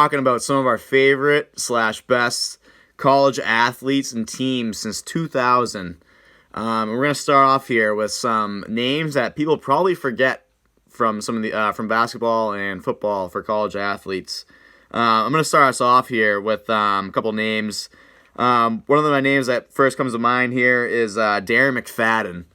talking about some of our favorite slash best college athletes and teams since 2000. We're going to start off here with some names that people probably forget from some of the from basketball and football for college athletes. I'm going to start us off here with a couple names. One of my names that first comes to mind here is Darren McFadden,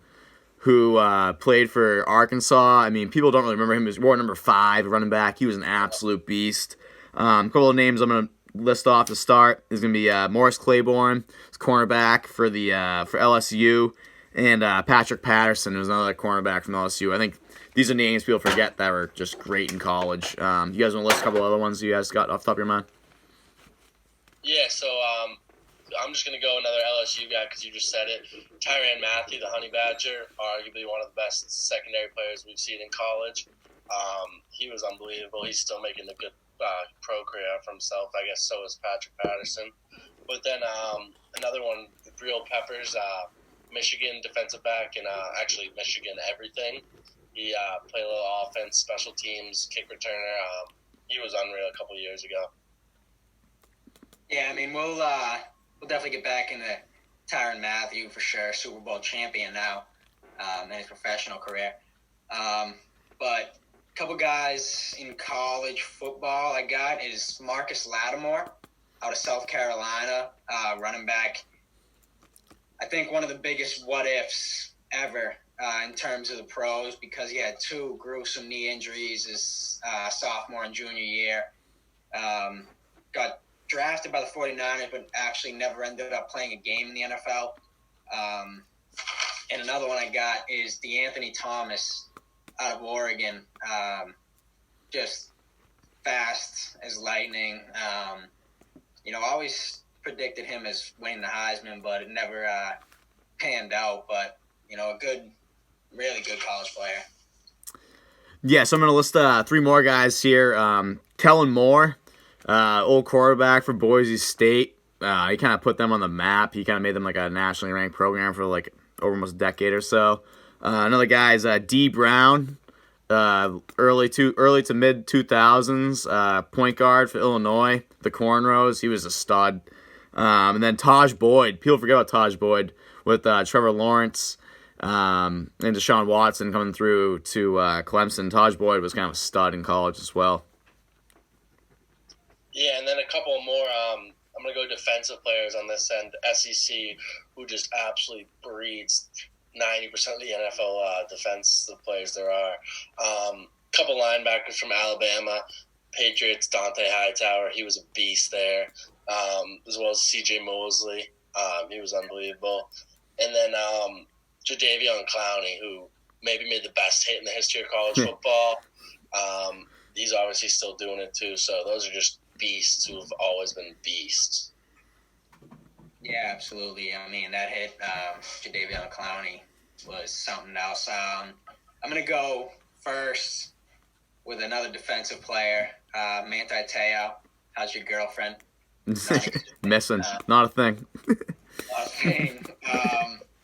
who played for Arkansas. I mean, people don't really remember him. He was war number 5, running back. He was an absolute beast. A couple of names I'm going to list off to start is going to be Morris Claiborne, cornerback for LSU, and Patrick Patterson, who's another cornerback from LSU. I think these are names people forget that were just great in college. You guys want to list a couple other ones you guys got off the top of your mind? Yeah, so I'm just going to go another LSU guy because you just said it. Tyrann Mathieu, the Honey Badger, arguably one of the best secondary players we've seen in college. He was unbelievable. He's still making a good pro career for himself. I guess so is Patrick Patterson. But then another one, Real Peppers, Michigan defensive back, and actually Michigan everything. He played a little offense, special teams, kick returner. He was unreal a couple years ago. Yeah, I mean, we'll definitely get back into Tyrann Mathieu for sure, Super Bowl champion now in his professional career. But a couple guys in college football I got is Marcus Lattimore out of South Carolina, running back. I think one of the biggest what-ifs ever in terms of the pros because he had 2 gruesome knee injuries his sophomore and junior year. Got drafted by the 49ers, but actually never ended up playing a game in the NFL. And another one I got is DeAnthony Thomas out of Oregon. Just fast as lightning. Always predicted him as winning the Heisman, but it never panned out. But, a good, really good college player. Yeah, so I'm going to list 3 more guys here. Kellen Moore, old quarterback for Boise State. He kind of put them on the map. He kind of made them like a nationally ranked program for like over almost a decade or so. Another guy is D. Brown, early to mid 2000s, point guard for Illinois. The Cornrows, he was a stud. And then Taj Boyd. People forget about Taj Boyd with Trevor Lawrence and Deshaun Watson coming through to Clemson. Taj Boyd was kind of a stud in college as well. Yeah, and then a couple more. I'm going to go defensive players on this end. SEC, who just absolutely breeds 90% of the NFL defensive players there are. Couple linebackers from Alabama, Patriots, Dante Hightower. He was a beast there, as well as C.J. Mosley. He was unbelievable. And then Jadeveon Clowney, who maybe made the best hit in the history of college football. He's obviously still doing it too. So those are just beasts who have always been beasts. Yeah, absolutely. I mean, that hit, Jadeveon Clowney, was something else. I'm going to go first with another defensive player, Manti Te'o. How's your girlfriend? Missing. Not a thing. Not a thing.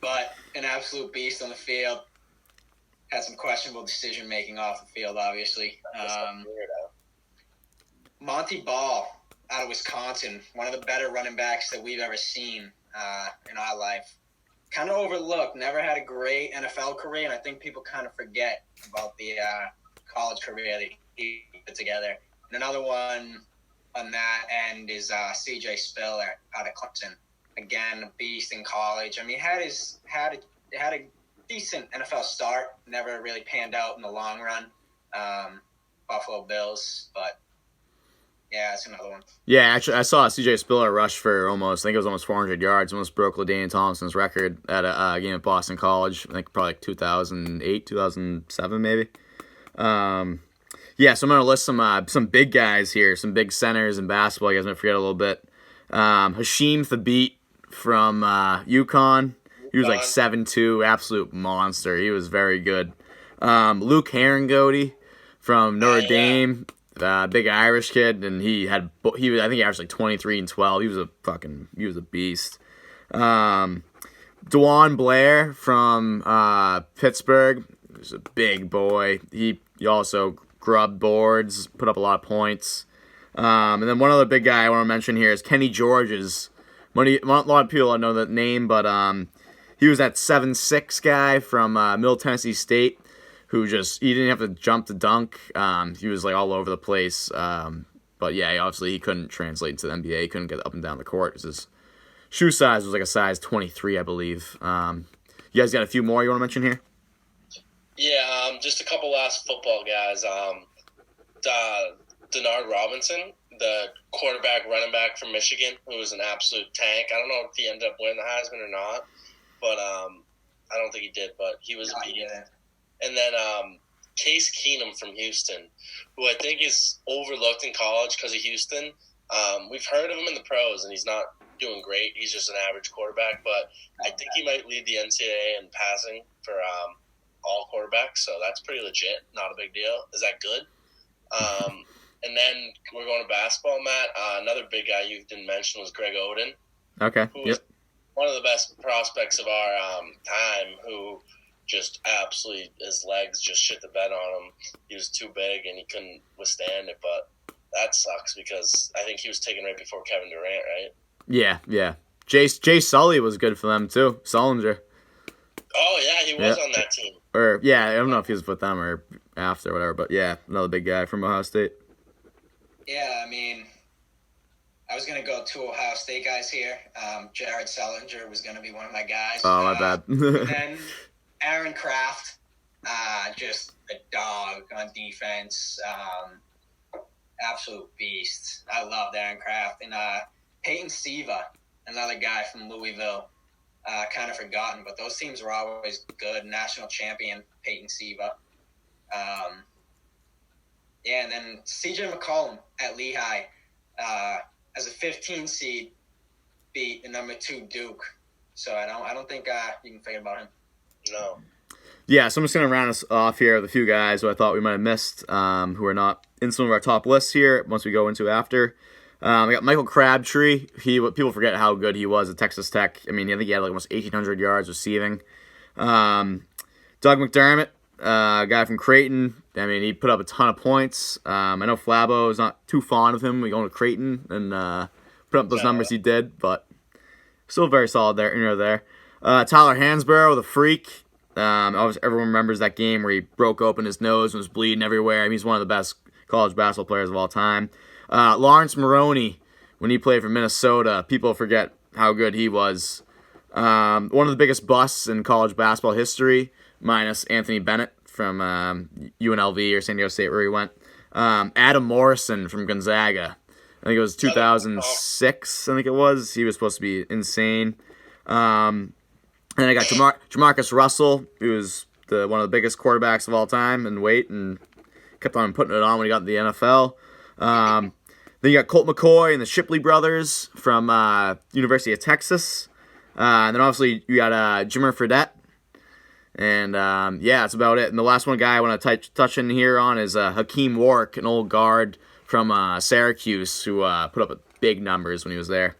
But an absolute beast on the field. Had some questionable decision-making off the field, obviously. Monty Ball out of Wisconsin, one of the better running backs that we've ever seen in our life. Kind of overlooked, never had a great NFL career, and I think people kind of forget about the college career that he put together. And another one on that end is C.J. Spiller out of Clemson. Again, a beast in college. I mean, had a decent NFL start, never really panned out in the long run. Buffalo Bills, but yeah, that's another one. Yeah, actually, I saw C.J. Spiller rush for almost 400 yards, almost broke LaDainian Thompson's record at a game at Boston College. I think probably like 2008, 2007 maybe. Yeah, so I'm going to list some big guys here, some big centers in basketball. You guys might forget a little bit. Hasheem Thabeet from UConn. He was like 7'2", absolute monster. He was very good. Luke Herringody from Notre Dame. Big Irish kid, and I think he averaged like 23 and 12. He was a beast. DeJuan Blair from Pittsburgh. He was a big boy. He also grubbed boards, put up a lot of points. And then one other big guy I want to mention here is Kenny George's. A lot of people don't know that name, but he was that 7'6" guy from Middle Tennessee State who he didn't have to jump to dunk. He was like all over the place. But yeah, obviously he couldn't translate into the NBA. He couldn't get up and down the court because his shoe size was like a size 23, I believe. You guys got a few more you want to mention here? Yeah, just a couple last football guys. Denard Robinson, the quarterback, running back from Michigan, who was an absolute tank. I don't know if he ended up winning the Heisman or not, but I don't think he did. But he was a beast. And then Case Keenum from Houston, who I think is overlooked in college because of Houston. We've heard of him in the pros, and he's not doing great. He's just an average quarterback, but I think he might lead the NCAA in passing for all quarterbacks, so that's pretty legit. Not a big deal. Is that good? And then we're going to basketball, Matt. Another big guy you didn't mention was Greg Oden. Okay. Who was one of the best prospects of our time, who just absolutely, his legs just shit the bed on him. He was too big and he couldn't withstand it, but that sucks because I think he was taken right before Kevin Durant, right? Yeah. Jay Sully was good for them too. Sullinger. Oh, yeah, he was on that team. I don't know if he was with them or after or whatever, but yeah, another big guy from Ohio State. Yeah, I mean, I was going to go two Ohio State guys here. Jared Sullinger was going to be one of my guys. Oh, my bad. And Aaron Kraft, just a dog on defense. Absolute beast. I loved Aaron Kraft. And Peyton Siva, another guy from Louisville. Kind of forgotten, but those teams were always good. National champion Peyton Siva. And then CJ McCollum at Lehigh, as a 15 seed, beat the number 2 Duke. So I don't think you can forget about him. No. Yeah, so I'm just going to round us off here with a few guys who I thought we might have missed, who are not in some of our top lists here once we go into after. We got Michael Crabtree. People forget how good he was at Texas Tech. I mean, I think he had like almost 1,800 yards receiving. Doug McDermott, a guy from Creighton. I mean, he put up a ton of points. I know Flabo is not too fond of him. We going to Creighton and put up those numbers he did, but still very solid there. Tyler Hansborough, the freak. Obviously, everyone remembers that game where he broke open his nose and was bleeding everywhere. I mean, he's one of the best college basketball players of all time. Lawrence Maroney, when he played for Minnesota, people forget how good he was. One of the biggest busts in college basketball history, minus Anthony Bennett from UNLV or San Diego State where he went. Adam Morrison from Gonzaga. I think it was 2006, I think it was. He was supposed to be insane. And I got Jamarcus Russell, who was one of the biggest quarterbacks of all time in weight and kept on putting it on when he got in the NFL. Then you got Colt McCoy and the Shipley brothers from University of Texas. And then obviously you got Jimmer Fredette. And that's about it. And the last one guy I want to touch in here on is Hakeem Warwick, an old guard from Syracuse who put up big numbers when he was there.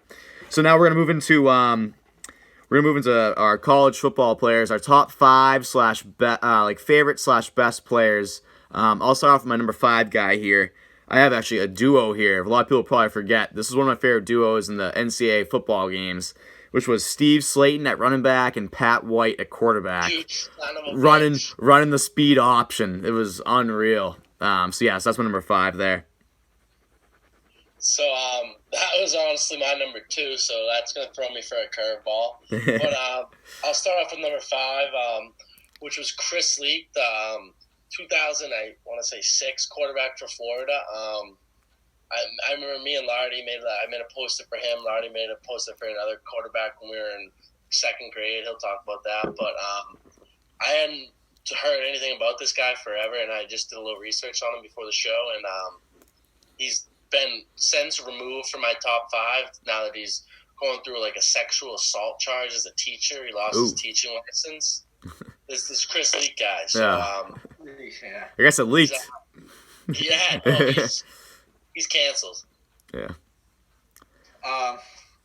So now we're gonna move into our college football players, our top 5 favorite / best players. I'll start off with my number 5 guy here. I have actually a duo here. A lot of people probably forget. This is one of my favorite duos in the NCAA football games, which was Steve Slayton at running back and Pat White at quarterback. Running the speed option. It was unreal. So that's my number 5 there. So that was honestly my number 2, so that's going to throw me for a curveball. But I'll start off with number 5, which was Chris Leak, the 2006 quarterback for Florida. I remember me and Lardy I made a poster for him. Lardy made a poster for another quarterback when we were in 2nd grade. He'll talk about that. But I hadn't heard anything about this guy forever, and I just did a little research on him before the show. And he's been since removed from my top 5 now that he's going through like a sexual assault charge as a teacher. He lost his teaching license. This Chris Leak guy. So, I guess it leaked. He's canceled. Yeah.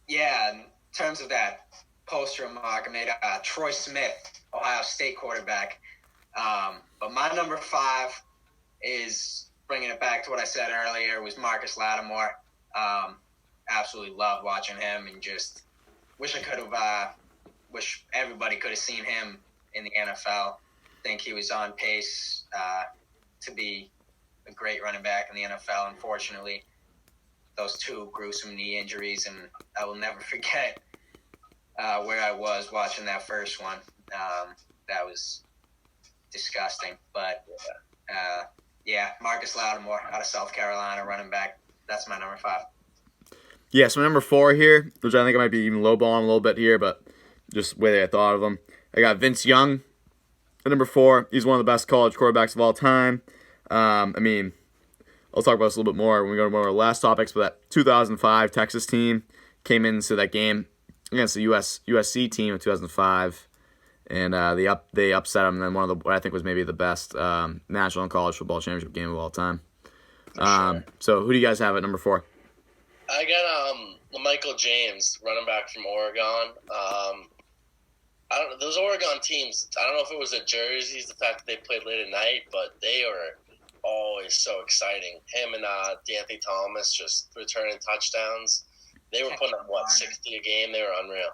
In terms of that poster remark, I made Troy Smith, Ohio State quarterback. But my number 5 is bringing it back to what I said earlier, was Marcus Lattimore. Absolutely loved watching him, and just wish everybody could have seen him in the NFL. Think he was on pace to be a great running back in the NFL. Unfortunately, those 2 gruesome knee injuries, and I will never forget where I was watching that first one. That was disgusting. But Marcus Lattimore out of South Carolina, running back. That's my number 5. Yeah, so number 4 here, which I think I might be even lowballing a little bit here, but just the way I thought of him. I got Vince Young at number 4. He's one of the best college quarterbacks of all time. I'll talk about this a little bit more when we go to one of our last topics, but that 2005 Texas team came into that game against the USC team in 2005, and they upset them, and then one of what I think was maybe the best national and college football championship game of all time. Sure. So who do you guys have at number 4? I got Michael James, running back from Oregon. I don't know, those Oregon teams, I don't know if it was the jerseys, the fact that they played late at night, but they were always so exciting. Him and D'Anthony Thomas just returning touchdowns. They were putting up, 60 a game? They were unreal.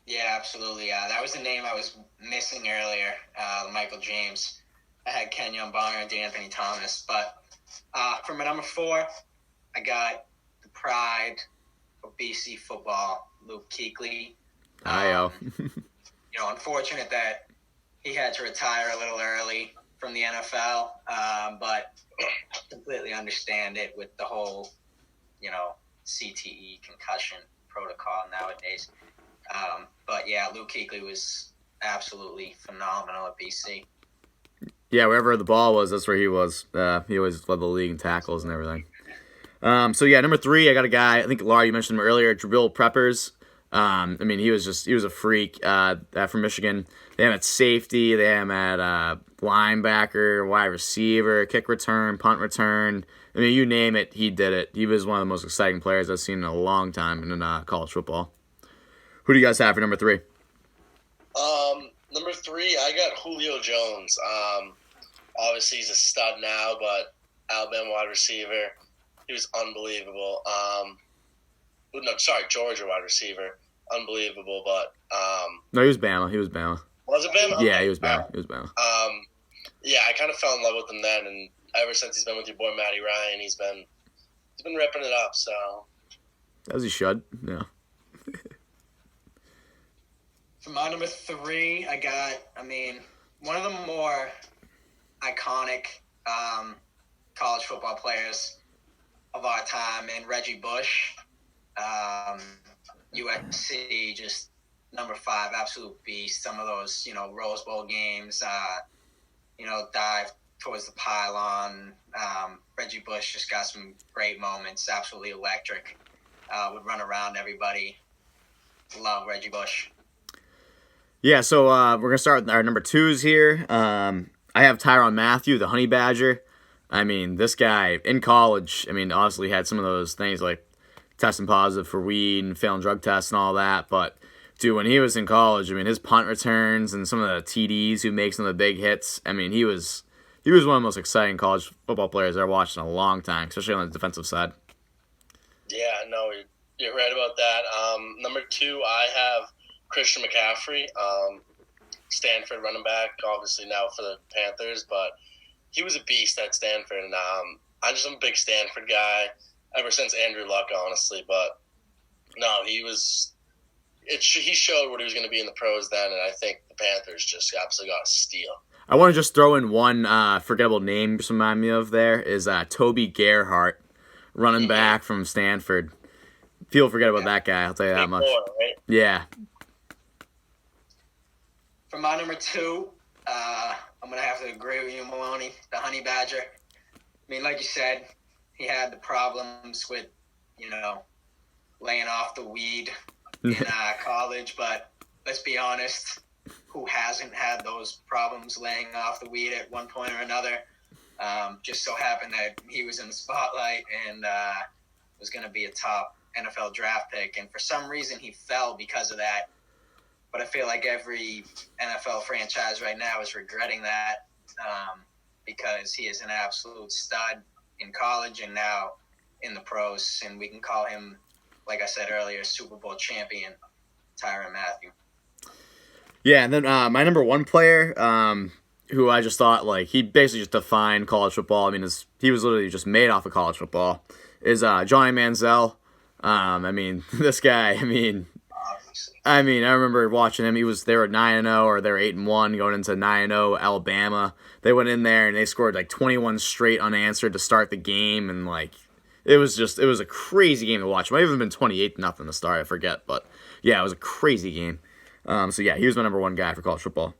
Yeah, absolutely. That was the name I was missing earlier, Michael James. I had Kenyon Bonner and D'Anthony Thomas. But for my number 4, I got the pride of BC football, Luke Kuechly. Unfortunate that he had to retire a little early from the NFL, but completely understand it with the whole, CTE concussion protocol nowadays. But yeah, Luke Kuechly was absolutely phenomenal at BC. Yeah, wherever the ball was, that's where he was. He always led the league in tackles and everything. Number 3, I got a guy, I think, Laura, you mentioned him earlier, Jabril Peppers. He was a freak from Michigan. They had him at safety, they had him at linebacker, wide receiver, kick return, punt return. You name it, he did it. He was one of the most exciting players I've seen in a long time in college football. Who do you guys have for number 3? Number 3, I got Julio Jones. Obviously, he's a stud now, but Alabama wide receiver. He was unbelievable. Georgia wide receiver. Unbelievable, but... No, he was Bama. Was it Bama? Yeah, he was Bama. I kind of fell in love with him then, and ever since he's been with your boy Matty Ryan, he's been ripping it up, so... As he should, yeah. For my number 3, I got, one of the more iconic college football players of our time, and Reggie Bush. USC, just number 5, absolute beast. Some of those, Rose Bowl games, dive towards the pylon. Reggie Bush just got some great moments, absolutely electric. Would run around everybody. Love Reggie Bush. Yeah, so we're going to start with our number 2s here. I have Tyrann Mathieu, the Honey Badger. This guy, in college, obviously had some of those things like testing positive for weed and failing drug tests and all that. But, dude, when he was in college, his punt returns and some of the TDs who make some of the big hits, he was one of the most exciting college football players I've watched in a long time, especially on the defensive side. Yeah, no, you're right about that. Number 2, I have Christian McCaffrey, Stanford running back, obviously now for the Panthers, but he was a beast at Stanford, and I'm a big Stanford guy ever since Andrew Luck, honestly. But no, he showed what he was going to be in the pros then, and I think the Panthers just absolutely got a steal. I want to just throw in one forgettable name to remind me of there is Toby Gerhart, running back from Stanford. People forget about that guy, I'll tell you that much. Right? Yeah. For my number 2, I'm going to have to agree with you, Maloney, the Honey Badger. Like you said, he had the problems with, laying off the weed in college, but let's be honest, who hasn't had those problems laying off the weed at one point or another? Just so happened that he was in the spotlight and was going to be a top NFL draft pick, and for some reason he fell because of that. But I feel like every NFL franchise right now is regretting that because he is an absolute stud in college and now in the pros. And we can call him, like I said earlier, Super Bowl champion, Tyrann Mathieu. Yeah, and then my number one player, who I just thought, like, he basically just defined college football. I mean, he was literally just made off of college football, is Johnny Manziel. I mean, this guy, I remember watching him. They were 9-0 or they were 8-1 going into 9-0 Alabama. They went in there and they scored like 21 straight unanswered to start the game, and like it was a crazy game to watch. It might have even been 28-0 to start. I forget, but yeah, it was a crazy game. So yeah, he was my number one guy for college football.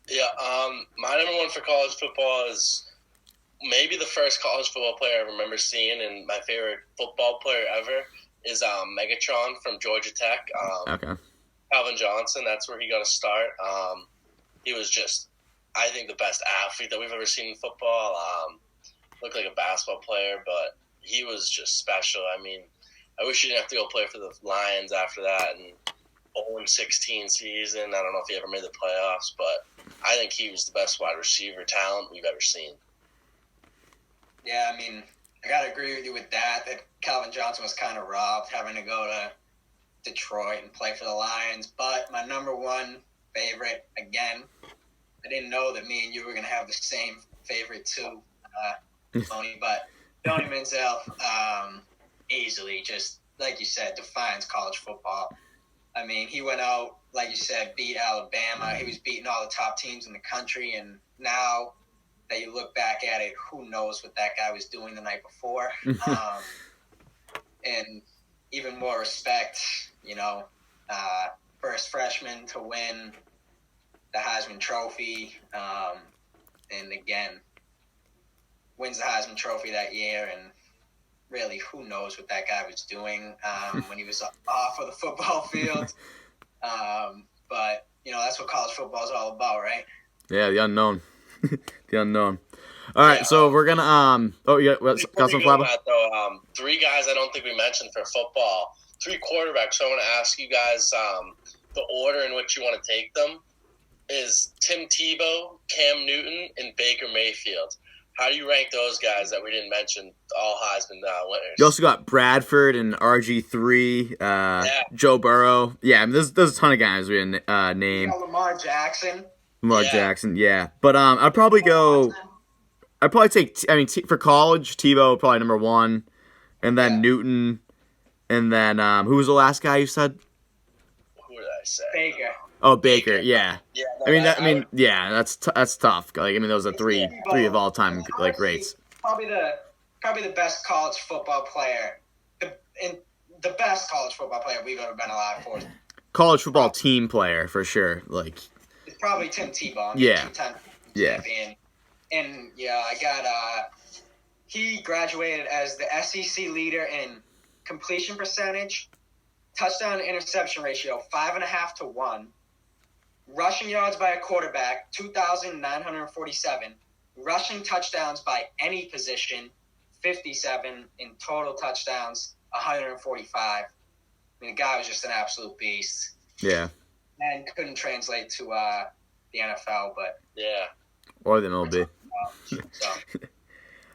Yeah, my number one for college football is maybe the first college football player I remember seeing, and my favorite football player ever is Megatron from Georgia Tech. Okay. Calvin Johnson, that's where he got to start. He was just, I think, the best athlete that we've ever seen in football. Looked like a basketball player, but he was just special. I mean, I wish he didn't have to go play for the Lions after that and 0-16 season. I don't know if he ever made the playoffs, but I think he was the best wide receiver talent we've ever seen. Yeah, I mean, I got to agree with you with that Calvin Johnson was kind of robbed having to go to Detroit and play for the Lions. But my number one favorite, again, I didn't know that me and you were going to have the same favorite too, Tony, but Johnny Manziel easily, just like you said, defines college football. I mean, he went out, like you said, beat Alabama. He was beating all the top teams in the country, and now that you look back at it, who knows what that guy was doing the night before. And even more respect, first freshman to win the Heisman Trophy, and again, wins the Heisman Trophy that year, and really, who knows what that guy was doing when he was off of the football field. But, that's what college football is all about, right? Yeah, the unknown. The unknown. All right, so we're going to got some flabber? Three guys I don't think we mentioned for football. Three quarterbacks. So I want to ask you guys the order in which you want to take them is Tim Tebow, Cam Newton, and Baker Mayfield. How do you rank those guys that we didn't mention, all Heisman winners? You also got Bradford and RG3, Joe Burrow. Yeah, there's a ton of guys we didn't name. Lamar Jackson. Jackson, yeah. But I'd probably take, for college, Tebow probably number one, and then Newton, and then who was the last guy you said? Who did I say? Baker. Oh, Baker, yeah. Yeah. No, that's tough. Like, those are three of all time greats. Probably the best college football player, the best college football player we've ever been alive for. College football team player for sure. Like, it's probably Tim Tebow. Yeah. Two-time Yeah. champion. And I got he graduated as the SEC leader in completion percentage, touchdown to interception ratio 5.5 to 1. Rushing yards by a quarterback, 2,947. Rushing touchdowns by any position, 57. In total touchdowns, 145. The guy was just an absolute beast. Yeah. And couldn't translate to the NFL, but... Yeah. Or the MLB.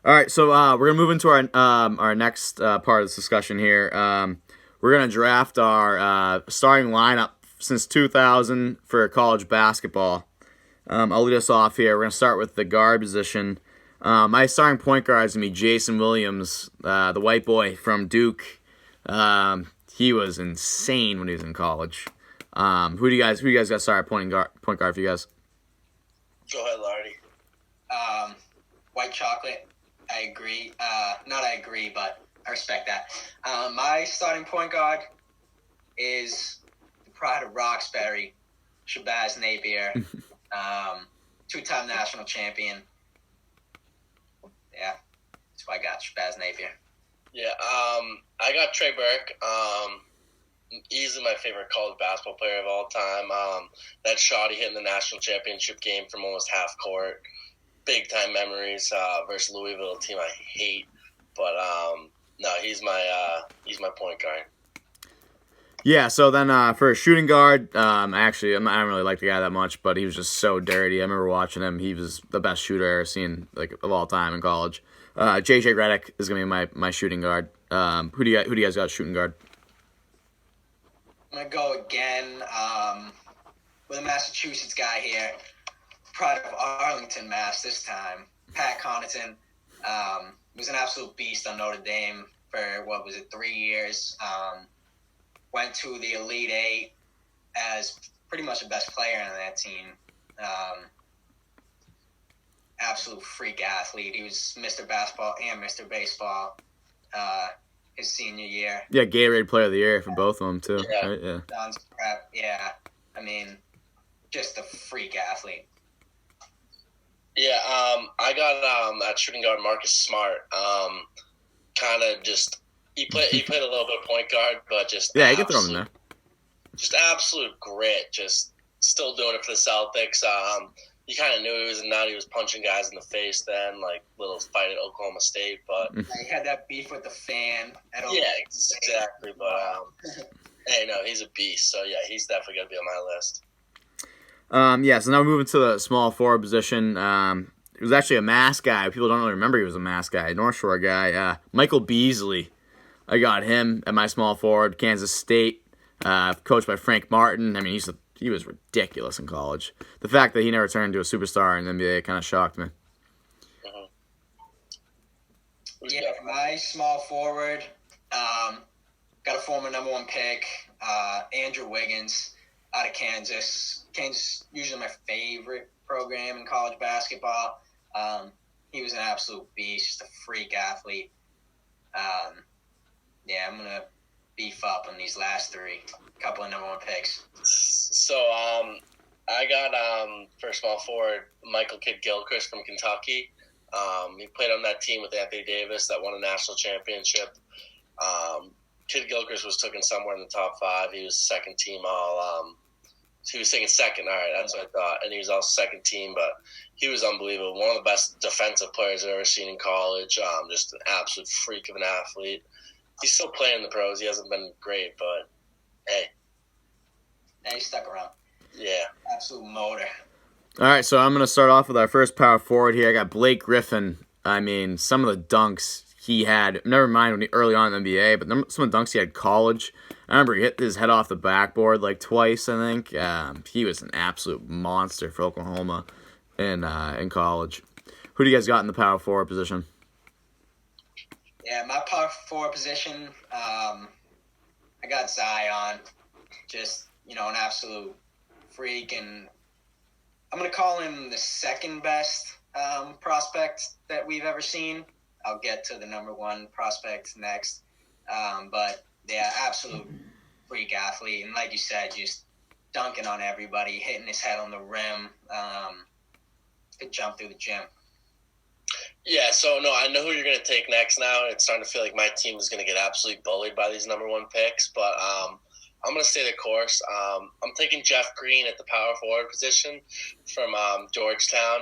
All right, so we're going to move into our next part of this discussion here. We're going to draft our starting lineup since 2000 for college basketball. I'll lead us off here. We're going to start with the guard position. My starting point guard is going to be Jason Williams, the white boy from Duke. He was insane when he was in college. Who do you guys got started point guard for you guys? Go ahead, Lardy. White chocolate. I agree. Not I agree, but I respect that. My starting point guard is the pride of Roxbury, Shabazz Napier, two-time national champion. Yeah, that's why I got Shabazz Napier. Yeah, I got Trey Burke. Easily my favorite college basketball player of all time. That shot he hit in the national championship game from almost half court. Big time memories versus Louisville, a team I hate. But no, he's my point guard. Yeah, so then for a shooting guard, actually, I don't really like the guy that much, but he was just so dirty. I remember watching him. He was the best shooter I ever seen, like, of all time in college. JJ Redick is gonna be my shooting guard. Who do you guys got shooting guard? I'm gonna go again with a Massachusetts guy here. Pride of Arlington, Mass. This time, Pat Connaughton was an absolute beast on Notre Dame for 3 years. Went to the Elite Eight as pretty much the best player on that team. Absolute freak athlete. He was Mr. Basketball and Mr. Baseball his senior year. Yeah, Gatorade Player of the Year for both of them too. Yeah. Right? Yeah. Don's crap. Yeah, I mean, just a freak athlete. Yeah, I got at shooting guard Marcus Smart. Kind of just he played a little bit of point guard, but just Yeah, you can throw him in there. Just absolute grit. Just still doing it for the Celtics. You kind of knew he was not. He was punching guys in the face then, like little fight at Oklahoma State. But He had that beef with the fan. yeah, exactly. But hey, no, he's a beast. So yeah, he's definitely gonna be on my list. Yeah, so now we're moving to the small forward position. He was actually a Mass guy. People don't really remember he was a Mass guy. North Shore guy. Michael Beasley. I got him at my small forward. Kansas State. Coached by Frank Martin. I mean, he was ridiculous in college. The fact that he never turned into a superstar in the NBA kind of shocked me. Yeah, my small forward, got a former number 1 pick, Andrew Wiggins out of Kansas. Kansas, usually my favorite program in college basketball. He was an absolute beast, just a freak athlete. Yeah, I'm going to beef up on these last 3. Couple of number 1 picks. So I got for small forward Michael Kidd Gilchrist from Kentucky. He played on that team with Anthony Davis that won a national championship. Kidd Gilchrist was taken somewhere in the top 5. He was second team all. He was taken second. All right, that's what I thought. And he was also second team, but he was unbelievable. One of the best defensive players I've ever seen in college. Just an absolute freak of an athlete. He's still playing in the pros. He hasn't been great, but hey. And he stuck around. Yeah. Absolute motor. All right, so I'm going to start off with our first power forward here. I got Blake Griffin. I mean, some of the dunks he had, never mind when early on in the NBA, but some of the dunks he had in college. I remember he hit his head off the backboard like twice, I think. He was an absolute monster for Oklahoma in college. Who do you guys got in the power forward position? Yeah, my power forward position, I got Zion. Just, an absolute freak. And I'm going to call him the second best prospect that we've ever seen. I'll get to the number 1 prospect next. But, yeah, absolute freak athlete. And like you said, just dunking on everybody, hitting his head on the rim. Could jump through the gym. Yeah, so no, I know who you're going to take next now. It's starting to feel like my team is going to get absolutely bullied by these number 1 picks, but I'm going to stay the course. I'm taking Jeff Green at the power forward position from Georgetown.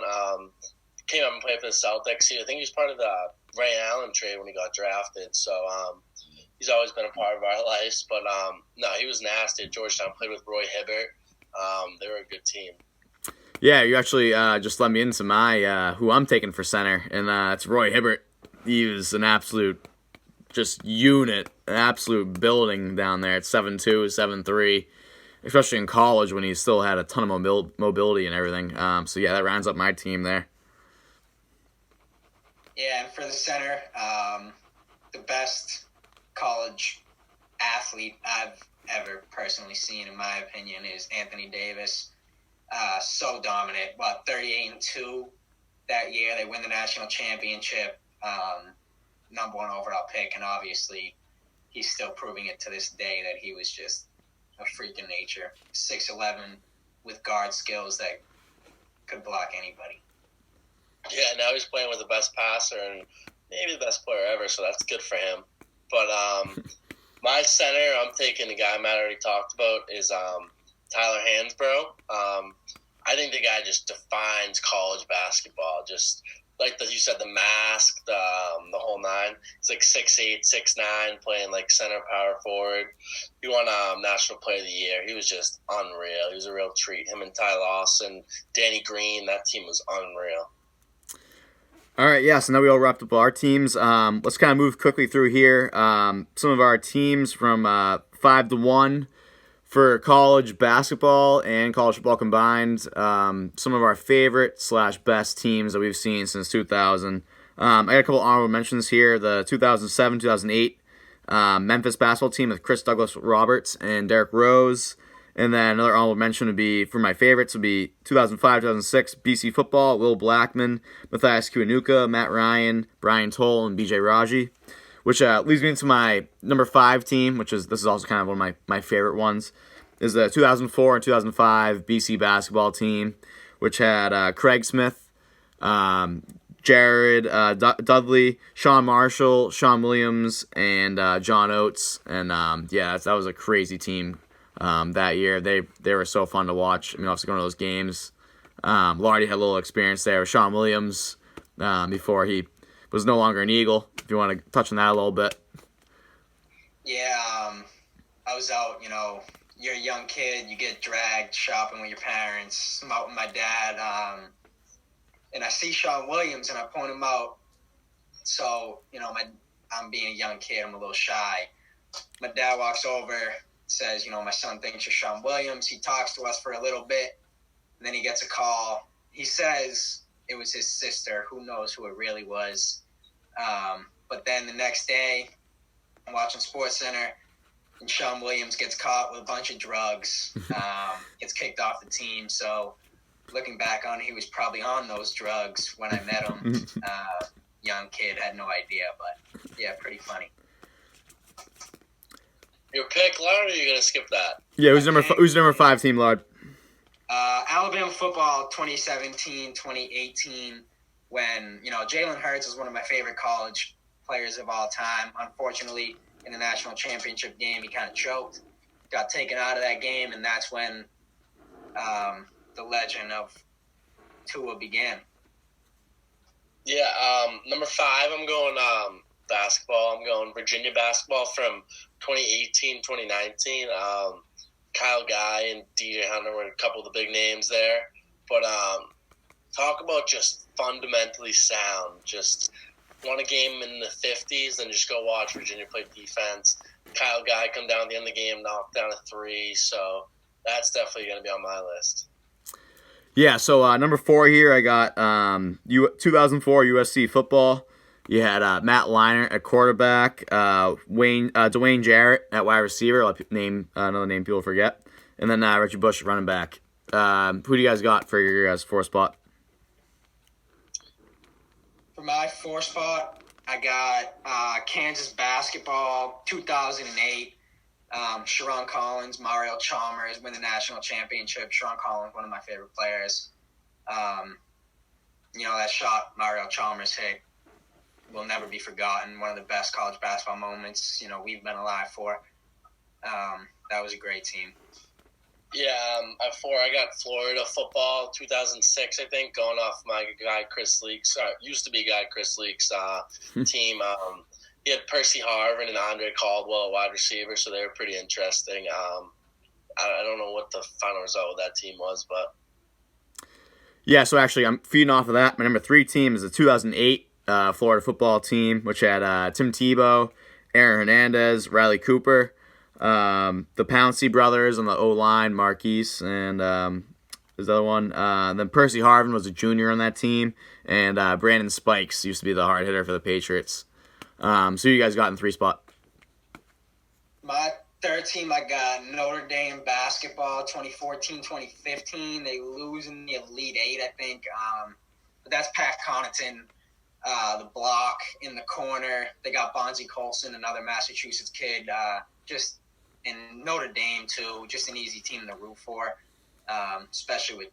Came up and played for the Celtics. I think he was part of the Ray Allen trade when he got drafted, so he's always been a part of our lives. But no, he was nasty at Georgetown. Played with Roy Hibbert. They were a good team. Yeah, you actually just let me into my who I'm taking for center, and it's Roy Hibbert. He was an absolute just unit, an absolute building down there at 7'2", 7'3", especially in college when he still had a ton of mobility and everything. So yeah, that rounds up my team there. Yeah, and for the center, the best college athlete I've ever personally seen, in my opinion, is Anthony Davis. So dominant. 38-2 that year. They win the national championship. Number 1 overall pick, and obviously he's still proving it to this day that he was just a freak of nature. 6'11" with guard skills that could block anybody. Yeah, now he's playing with the best passer and maybe the best player ever, so that's good for him. But my center, I'm taking the guy Matt already talked about, is Tyler Hansbrough. I think the guy just defines college basketball. Just like you said, the mask, the whole nine. He's like 6'8", 6'9", playing like center power forward. He won National Player of the Year. He was just unreal. He was a real treat. Him and Ty Lawson, Danny Green, that team was unreal. All right, yeah, so now we all wrapped up our teams. Let's kind of move quickly through here. Some of our teams from 5 to 1 for college basketball and college football combined. Some of our favorite / best teams that we've seen since 2000. I got a couple honorable mentions here. The 2007-2008 Memphis basketball team with Chris Douglas Roberts and Derrick Rose. And then another honorable mention would be, for my favorites, would be 2005-2006 BC football, Will Blackman, Matthias Kiwanuka, Matt Ryan, Brian Toll, and BJ Raji. Which leads me into my number 5 team, this is also kind of one of my favorite ones, is the 2004 and 2005 BC basketball team, which had Craig Smith, Jared Dudley, Sean Marshall, Sean Williams, and John Oates. And that was a crazy team that year. They were so fun to watch. I mean, obviously going to those games. Lardy had a little experience there with Sean Williams before he was no longer an Eagle, if you want to touch on that a little bit. Yeah, I was out, you're a young kid, you get dragged shopping with your parents. I'm out with my dad, and I see Sean Williams, and I point him out. So, I'm being a young kid, I'm a little shy. My dad walks over, says, my son thinks you're Sean Williams. He talks to us for a little bit, and then he gets a call. He says it was his sister. Who knows who it really was. But then the next day, I'm watching SportsCenter, and Sean Williams gets caught with a bunch of drugs, gets kicked off the team. So looking back on it, he was probably on those drugs when I met him. Young kid, had no idea, but yeah, pretty funny. Your pick, Lard, or are you going to skip that? Yeah, who's number 5 team, Lard? Alabama football 2017, 2018, when, Jalen Hurts is one of my favorite college players of all time. Unfortunately, in the national championship game, he kind of choked, got taken out of that game, and that's when the legend of Tua began. Yeah, number 5, I'm going basketball. I'm going Virginia basketball from 2018, 2019. Kyle Guy and DJ Hunter were a couple of the big names there. But talk about just fundamentally sound. Just won a game in the 50s, then just go watch Virginia play defense. Kyle Guy come down at the end of the game, knock down a 3. So that's definitely going to be on my list. Yeah, so number 4 here, I got 2004 USC football. You had Matt Leinart at quarterback, Dwayne Jarrett at wide receiver, another name people forget, and then Reggie Bush at running back. Who do you guys got for your guys' 4 spot? For my 4 spot, I got Kansas basketball 2008. Sharon Collins, Mario Chalmers win the national championship. Sharon Collins, one of my favorite players. That shot Mario Chalmers hit will never be forgotten. One of the best college basketball moments, we've been alive for. That was a great team. Yeah, at 4, I got Florida football 2006, I think, going off my guy Chris Leak's, used to be guy Chris Leak's team. He had Percy Harvin and Andre Caldwell, wide receiver, so they were pretty interesting. I don't know what the final result of that team was, but... Yeah, so actually I'm feeding off of that. My number 3 team is the 2008 Florida football team, which had Tim Tebow, Aaron Hernandez, Riley Cooper, the Pouncey brothers on the O-line, Marquise, and there's the other one. Then Percy Harvin was a junior on that team, and Brandon Spikes used to be the hard hitter for the Patriots. So you guys got in 3 spot. My 3rd team, I got Notre Dame basketball 2014-2015. They lose in the Elite 8, I think. But that's Pat Connaughton, the block in the corner. They got Bonzie Colson, another Massachusetts kid. Just in Notre Dame, too. Just an easy team to root for, especially with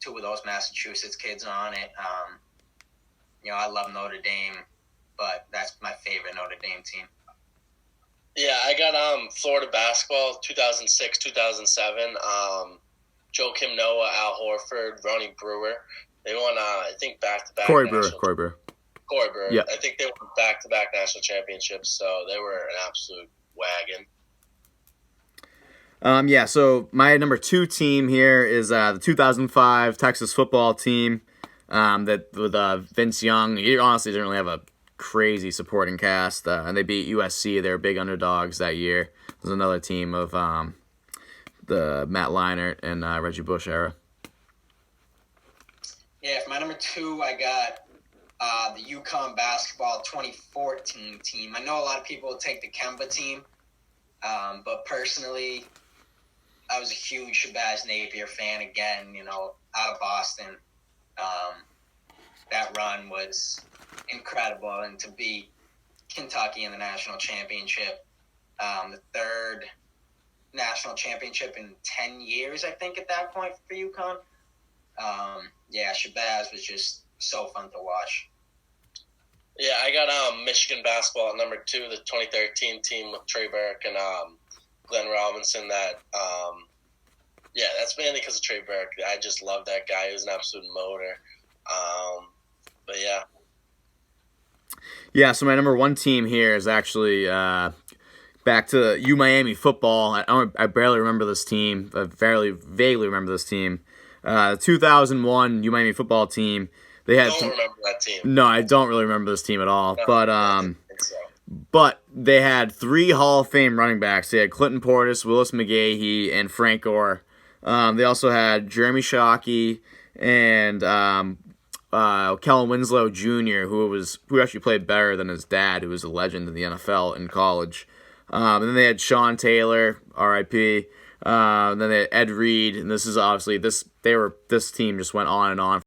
2 of those Massachusetts kids on it. I love Notre Dame, but that's my favorite Notre Dame team. Yeah, I got Florida basketball 2006, 2007. Joakim Noah, Al Horford, Ronnie Brewer. They won, I think, back-to-back Corey Brewer. national. Corey Brewer. Corey Brewer. Yeah. I think they won back-to-back national championships, so they were an absolute wagon. Yeah, so my number 2 team here is the 2005 Texas football team that with Vince Young. He honestly didn't really have a crazy supporting cast, and they beat USC. They were big underdogs that year. There's another team of the Matt Leinart and Reggie Bush era. Yeah, for my number 2, I got the UConn basketball 2014 team. I know a lot of people will take the Kemba team, but personally, I was a huge Shabazz Napier fan again, out of Boston. That run was incredible, and to beat Kentucky in the national championship, the third national championship in 10 years, I think, at that point for UConn. Shabazz was just so fun to watch. Yeah, I got Michigan basketball at number 2, the 2013 team with Trey Burke and Glenn Robinson. That's mainly because of Trey Burke. I just love that guy. He was an absolute motor. But yeah. Yeah, so my number 1 team here is actually back to Miami football. I barely remember this team. I vaguely remember this team. 2001 Miami football team. They had. Don't remember that team. No, I don't really remember this team at all. No, but I didn't think so. But they had 3 Hall of Fame running backs. They had Clinton Portis, Willis McGahee, and Frank Gore. They also had Jeremy Shockey and Kellen Winslow Jr., who actually played better than his dad, who was a legend in the NFL in college. And then they had Sean Taylor, R.I.P. Then they had Ed Reed, and this is obviously this team just went on and on